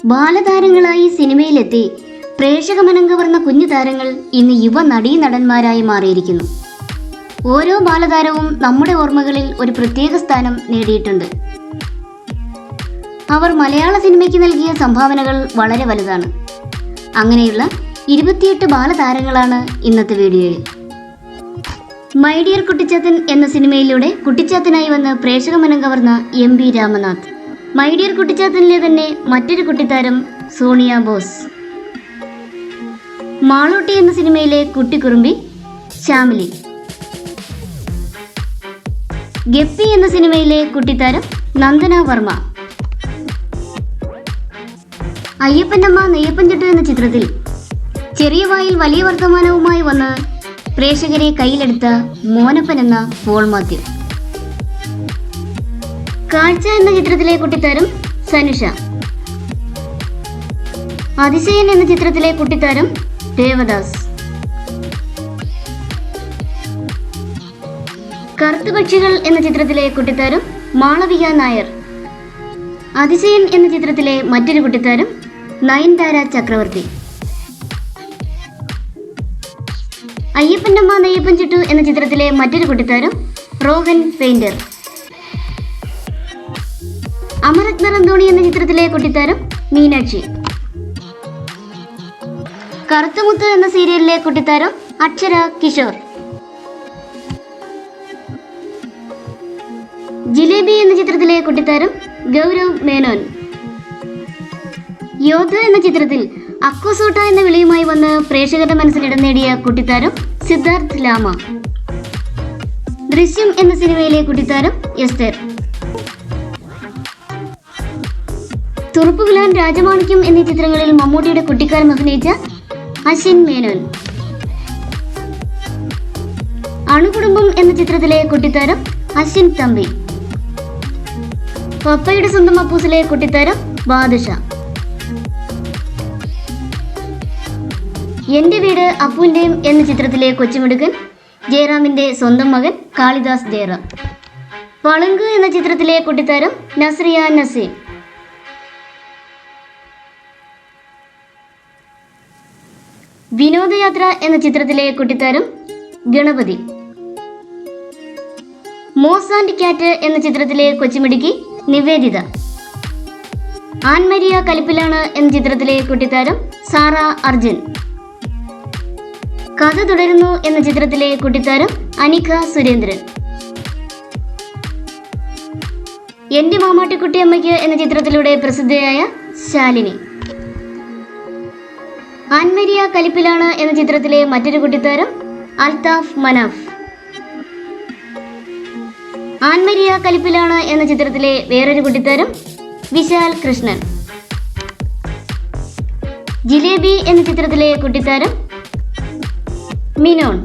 ബാലതാരങ്ങളായി സിനിമയിലെത്തി പ്രേക്ഷക മനം കവർന്ന കുഞ്ഞു താരങ്ങൾ ഇന്ന് യുവ നടീനടന്മാരായി മാറിയിരിക്കുന്നു. ഓരോ ബാലതാരവും നമ്മുടെ ഓർമ്മകളിൽ ഒരു പ്രത്യേക സ്ഥാനം നേടിയിട്ടുണ്ട്. അവർ മലയാള സിനിമയ്ക്ക് നൽകിയ സംഭാവനകൾ വളരെ വലുതാണ്. അങ്ങനെയുള്ള 28 ബാലതാരങ്ങളാണ് ഇന്നത്തെ വീഡിയോയിൽ. മൈ ഡിയർ കുട്ടിച്ചാത്തൻ എന്ന സിനിമയിലൂടെ കുട്ടിച്ചാത്തനായി വന്ന് പ്രേക്ഷക മനം കവർന്ന എം.ബി. രാമനാഥ്. മൈ ഡിയർ കുട്ടിച്ചാത്തനിലെ തന്നെ മറ്റൊരു കുട്ടിത്താരം സോണിയ ബോസ്. മാളൂട്ടി എന്ന സിനിമയിലെ കുട്ടിക്കുറുമ്പി ശ്യാമിലി. ഗപ്പി എന്ന സിനിമയിലെ കുട്ടിത്താരം നന്ദന വർമ്മ. അയ്യപ്പൻ്റമ്മ നെയ്യപ്പൻ ചുട്ടു എന്ന ചിത്രത്തിൽ ചെറിയ വായിൽ വലിയ വർത്തമാനവുമായി വന്ന് പ്രേക്ഷകരെ കയ്യിലെടുത്ത മോനപ്പൻ എന്ന പോൾ മാത്യു. കാഴ്ച എന്ന ചിത്രത്തിലെ കുട്ടിത്താരം സനുഷ. അതിശയൻ എന്ന ചിത്രത്തിലെ കുട്ടിത്താരം ദേവദാസ്. കറുത്തുപക്ഷികൾ എന്ന ചിത്രത്തിലെ കുട്ടിത്താരം മാളവിക നായർ. അതിശയൻ എന്ന ചിത്രത്തിലെ മറ്റൊരു കുട്ടിത്താരം നയൻതാര ചക്രവർത്തി. അയ്യപ്പൻ്റമ്മ നെയ്യപ്പൻ ചുട്ടു എന്ന ചിത്രത്തിലെ മറ്റൊരു കുട്ടിത്താരം റോഹൻ പെയിന്റർ. അമരത്ന റന്തോണി എന്ന ചിത്രത്തിലെ കുട്ടിത്താരം മീനാക്ഷി. കറുത്തമുത്ത് എന്ന സീരിയലിലെ കുട്ടിത്താരം അക്ഷര കിഷോർ. ജിലേബി എന്ന ചിത്രത്തിലെ കുട്ടിത്താരം ഗൗരവ് മേനോൻ. യോദ്ധ എന്ന ചിത്രത്തിൽ അക്കോസോട്ട എന്ന വിളിയുമായി വന്ന് പ്രേക്ഷകരുടെ മനസ്സിൽ ഇടം നേടിയ കുട്ടിത്താരം സിദ്ധാർത്ഥ് ലാമ. ദൃശ്യം എന്ന സിനിമയിലെ കുട്ടിത്താരം എസ്തർ. തുറുപ്പുകുലാൻ രാജമാണിക്യം എന്നീ ചിത്രങ്ങളിൽ മമ്മൂട്ടിയുടെ കുട്ടിക്കാലം അഭിനയിച്ച അശ്വിൻ മേനോൻ. അണുകുടുംബം എന്ന ചിത്രത്തിലെ കുട്ടിത്താരം അശ്വിൻ തമ്പി. പപ്പയുടെ സ്വന്തം അപ്പൂസിലെ കുട്ടിത്താരം ബാദുഷ. എന്റെ വീട് അപ്പുവിന്റെയും എന്ന ചിത്രത്തിലെ കൊച്ചുമിടുക്കൻ ജയറാമിന്റെ സ്വന്തം മകൻ കാളിദാസ് ജയറാം. പളുങ്ക് എന്ന ചിത്രത്തിലെ കുട്ടിത്താരം നസ്രിയ നസീം. വിനോദയാത്ര എന്ന ചിത്രത്തിലെ കുട്ടിത്താരം ഗണപതി. മോസ് ആൻഡ് ക്യാറ്റ് എന്ന ചിത്രത്തിലെ കൊച്ചുമിടുക്കി നിവേദിത. ആൻമരിയ കലിപ്പിലാണ് എന്ന ചിത്രത്തിലെ കുട്ടിത്താരം സാറ അർജുൻ. കഥ തുടരുന്നു എന്ന ചിത്രത്തിലെ കുട്ടിത്താരം അനിക സുരേന്ദ്രൻ. എന്റെ മാമാട്ടിക്കുട്ടിയമ്മയ്ക്ക് എന്ന ചിത്രത്തിലൂടെ പ്രസിദ്ധയായ ശാലിനി. ആൻമരിയ കലിപ്പിലാണ് എന്ന ചിത്രത്തിലെ മറ്റൊരു കുട്ടിത്താരം അൽതാഫ് മനാഫ്. ആൻമരിയ കലിപ്പിലാണ് എന്ന ചിത്രത്തിലെ വേറൊരു കുട്ടിത്താരം വിശാൽ കൃഷ്ണൻ. ജിലേബി എന്ന ചിത്രത്തിലെ കുട്ടിത്താരം മിനോൺ.